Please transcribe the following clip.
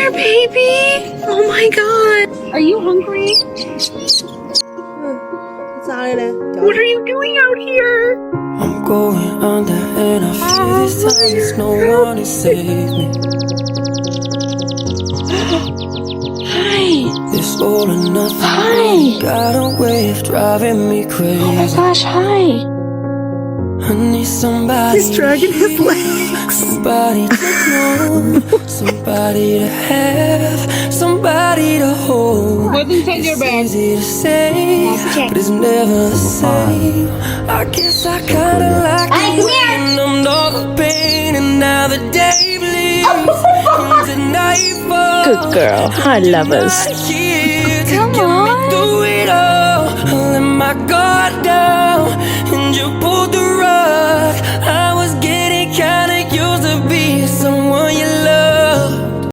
there, baby. Oh my god. Are you hungry? What are you doing out here? I'm going under and I feel this time there's no one to save me. Hi. It's all or nothing. Hi. Got a way of driving me crazy. Oh my gosh, hi. I need somebody. He's dragging his legs. Somebody to know, somebody to have, somebody to hold. What's inside your bag? It's easy to say, but it's never the same. I guess I kinda like the way you numbed all the pain, and now the day bleeds into nightfall. Good girl. Hi, lovers. Come on. Through it all, I let my guard down, and you pulled